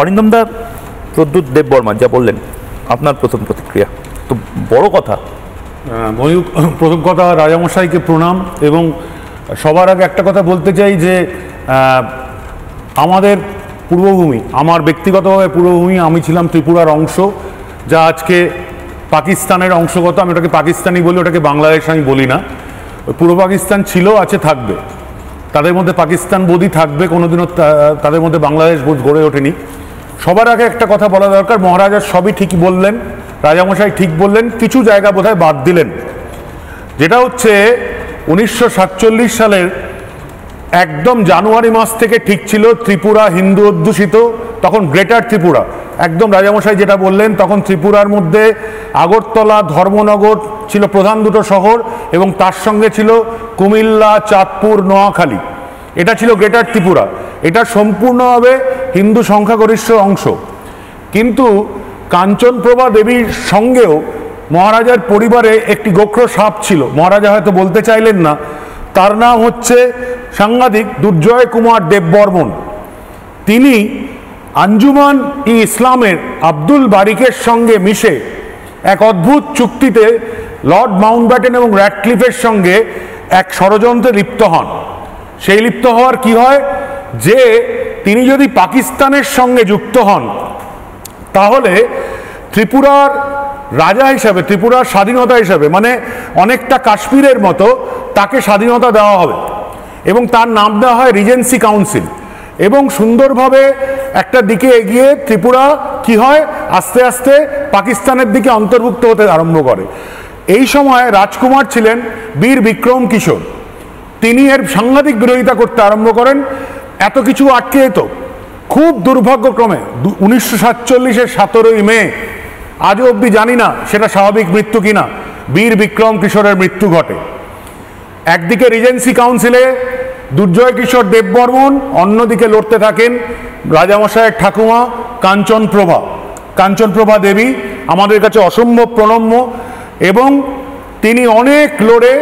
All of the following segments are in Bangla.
অরিন্দম দা, প্রদ্যুৎ দেববর্মা যা বললেন, আপনার প্রথম প্রতিক্রিয়া? তো বড় কথা। ময়ূক, প্রথম কথা রাজামশাইকে প্রণাম, এবং সবার আগে একটা কথা বলতে চাই যে আমাদের পূর্বভূমি, আমার ব্যক্তিগতভাবে পূর্বভূমি, আমি ছিলাম ত্রিপুরার অংশ, যা আজকে পাকিস্তানের অংশগত। আমি ওটাকে পাকিস্তানি বলি, ওটাকে বাংলাদেশ আমি বলি না। পূর্ব পাকিস্তান ছিল, আছে, থাকবে। তাদের মধ্যে পাকিস্তান বোধই থাকবে, কোনোদিনও তাদের মধ্যে বাংলাদেশ বোধ গড়ে ওঠেনি। সবার আগে একটা কথা বলা দরকার, মহারাজা সবই ঠিকই বললেন, রাজামশাই ঠিক বললেন, কিছু জায়গা বোধহয় বাদ দিলেন। যেটা হচ্ছে 1947 সালের একদম জানুয়ারি মাস থেকে ঠিক ছিল ত্রিপুরা হিন্দু অধ্যুষিত, তখন গ্রেটার ত্রিপুরা। একদম রাজামশাই যেটা বললেন, তখন ত্রিপুরার মধ্যে আগরতলা, ধর্মনগর ছিল প্রধান দুটো শহর, এবং তার সঙ্গে ছিল কুমিল্লা, চাঁদপুর, নোয়াখালী। এটা ছিল গ্রেটার ত্রিপুরা। এটা সম্পূর্ণভাবে হিন্দু সংখ্যাগরিষ্ঠ অংশ। কিন্তু কাঞ্চনপ্রভা দেবীর সঙ্গেও মহারাজার পরিবারে একটি গোখ্র সাপ ছিল, মহারাজা হয়তো বলতে চাইলেন না। তার নাম হচ্ছে সাংবাদিক দুর্জয় কুমার দেববর্মন। তিনি আঞ্জুমান ই ইসলামের আব্দুল বারিকের সঙ্গে মিশে এক অদ্ভুত চুক্তিতে লর্ড মাউন্টব্যাটেন এবং র্যাডক্লিফের সঙ্গে এক ষড়যন্ত্রে লিপ্ত হন। সেই লিপ্ত হওয়ার কি হয় যে তিনি যদি পাকিস্তানের সঙ্গে যুক্ত হন, তাহলে ত্রিপুরার রাজা হিসাবে, ত্রিপুরার স্বাধীনতা হিসাবে, মানে অনেকটা কাশ্মীরের মতো তাকে স্বাধীনতা দেওয়া হবে, এবং তার নাম দেওয়া হয় রিজেন্সি কাউন্সিল। এবং সুন্দরভাবে একটা দিকে এগিয়ে ত্রিপুরা কি হয়, আস্তে আস্তে পাকিস্তানের দিকে অন্তর্ভুক্ত হতে আরম্ভ করে। এই সময় রাজকুমার ছিলেন বীর বিক্রম কিশোর। তিনি এর সাংঘাতিক বিরোধিতা করতে আরম্ভ করেন। এত কিছু আটকে যেত। খুব দুর্ভাগ্যক্রমে 1947-এর 17ই মে, আজও অবধি জানি না সেটা স্বাভাবিক মৃত্যু কিনা, বীর বিক্রম কিশোরের মৃত্যু ঘটে। একদিকে রিজেন্সি কাউন্সিলে দুর্জয় কিশোর দেববর্মন, অন্যদিকে লড়তে থাকেন রাজামশাইয়ের ঠাকুমা কাঞ্চনপ্রভা দেবী, আমাদের কাছে অসম্ভব প্রণম্য। এবং তিনি অনেক লড়ে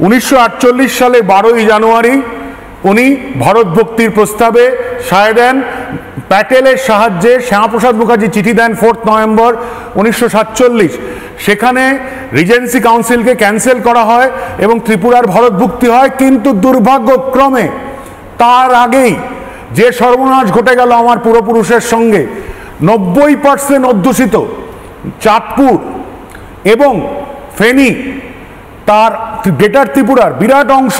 1948 সালে 12ই জানুয়ারি উনি ভারত ভক্তির প্রস্তাবে সায় দেন। প্যাটেলের সাহায্যে শ্যামাপ্রসাদ মুখার্জি চিঠি দেন 4 নভেম্বর 1947। সেখানে রিজেন্সি কাউন্সিলকে ক্যান্সেল করা হয় এবং ত্রিপুরার ভারত ভুক্তি হয়। কিন্তু দুর্ভাগ্যক্রমে তার আগেই যে সর্বনাশ ঘটে গেল আমার পূর্বপুরুষের সঙ্গে, 90% অধ্যুষিত চাঁদপুর এবং ফেনী, তার গ্রেটার ত্রিপুরার বিরাট অংশ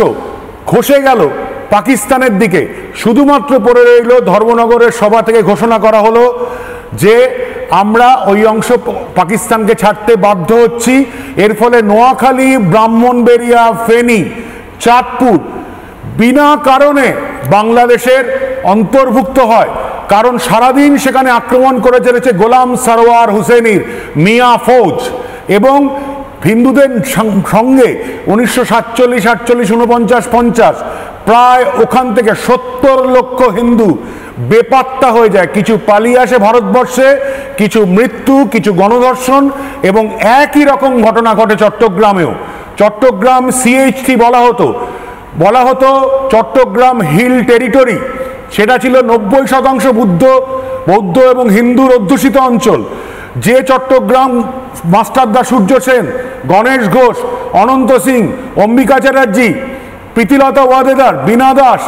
খসে গেল পাকিস্তানের দিকে। শুধুমাত্র পড়ে রইল ধর্মনগরের সভা থেকে ঘোষণা করা হলো যে আমরা ওই অংশ পাকিস্তানকে ছাড়তে বাধ্য হচ্ছি। এর ফলে নোয়াখালী, ব্রাহ্মণবেড়িয়া, ফেনী, চাঁদপুর বিনা কারণে বাংলাদেশের অন্তর্ভুক্ত হয়। কারণ সারাদিন সেখানে আক্রমণ করে চলেছে গোলাম সরওয়ার হুসেনির মিয়া ফৌজ, এবং হিন্দুদের সঙ্গে 1947, 48, 49, 50 প্রায় ওখান থেকে 70 লক্ষ হিন্দু বেপাত্তা হয়ে যায়। কিছু পালিয়ে আসে ভারতবর্ষে, কিছু মৃত্যু, কিছু গণধর্ষণ, এবং একই রকম ঘটনা ঘটে চট্টগ্রামেও। চট্টগ্রাম CHT বলা হতো চট্টগ্রাম হিল টেরিটরি। সেটা ছিল 90% বৌদ্ধ এবং হিন্দুর অধ্যুষিত অঞ্চল। যে চট্টগ্রাম মাস্টারদা সূর্য সেন, গণেশ ঘোষ, অনন্ত সিং, অম্বিকা চ্যাটার্জি, প্রীতিলতা ওয়াদেদার, বীণা দাস,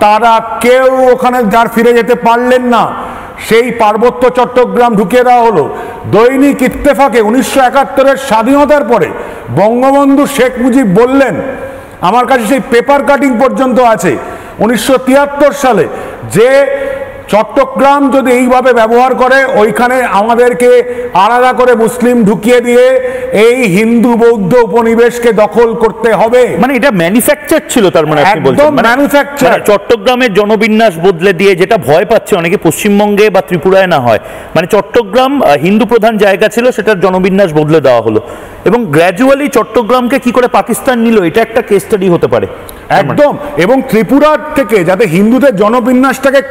তারা কেউ ওখানে যার ফিরে যেতে পারলেন না। সেই পার্বত্য চট্টগ্রাম ঢুকিয়ে দেওয়া হলো। দৈনিক ইত্তেফাকে 1971-এর স্বাধীনতার পরে বঙ্গবন্ধু শেখ মুজিব বললেন, আমার কাছে সেই পেপার কাটিং পর্যন্ত আছে, 1973 সালে, যে চট্টগ্রাম যদি এইভাবে ব্যবহার করে, ওইখানে আমাদেরকে আলাদা করে মুসলিম ঢুকিয়ে দিয়ে এই হিন্দু বৌদ্ধ উপনিবেশকে দখল করতে হবে। মানে এটা ম্যানুফ্যাকচার ছিল, তার মানে আপনি বলছেন একদম ম্যানুফ্যাকচার। চট্টগ্রামের জনবিন্যাস বদলে দিয়ে যেটা ভয় পাচ্ছে অনেকে পশ্চিমবঙ্গে বা ত্রিপুরায় না হয়, মানে চট্টগ্রাম হিন্দু প্রধান জায়গা ছিল, সেটার জনবিন্যাস বদলে দেওয়া হলো, এবং গ্র্যাজুয়ালি চট্টগ্রামকে কি করে পাকিস্তান নিল, এটা একটা কেস স্টাডি হতে পারে। একদম। এবং ত্রিপুরার থেকে যাতে হিন্দুদের জনবিন্যাসটাকে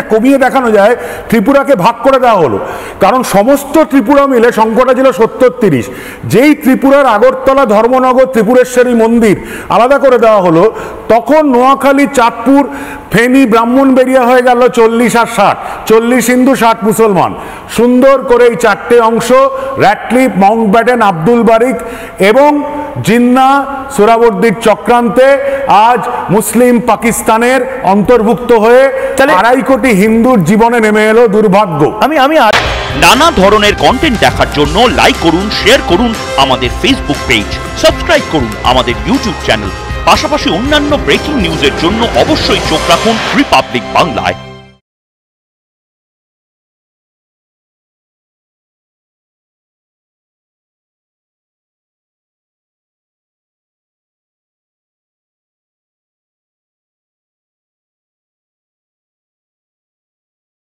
কমিয়ে নিয়ে দেখানো যায় ত্রিপুরাকে ভাগ করে দেওয়া হলো, কারণ সমস্ত ত্রিপুরা মিলে সংখ্যাটা ছিল 70-30। যেই ত্রিপুরার আগরতলা ধর্মনগর ত্রিপুরেশ্বরী মন্দির আলাদা করে দেওয়া হলো, তখন নোয়াখালী, চাঁদপুর, ফেনী, ব্রাহ্মণবেড়িয়া হয়ে গেল 40 আর 60, 40 হিন্দু 60 মুসলমান। সুন্দর করে এই চারটে অংশ র্যাটক্লিফ, মাউন্টব্যাটেন, আব্দুল বারিক এবং জিন্না সোহরাওয়ার্দীর চক্রান্তে আজ মুসলিম পাকিস্তানের অন্তর্ভুক্ত হয়ে 2.5 কোটি হিন্দুর জীবনে নেমে এলো দুর্ভাগ্য। আমি নানা ধরনের কন্টেন্ট দেখার জন্য লাইক করুন, শেয়ার করুন আমাদের ফেসবুক পেজ, সাবস্ক্রাইব করুন আমাদের ইউটিউব চ্যানেল। পাশাপাশি অন্যান্য ব্রেকিং নিউজের জন্য অবশ্যই চোখ রাখুন রিপাবলিক বাংলায়।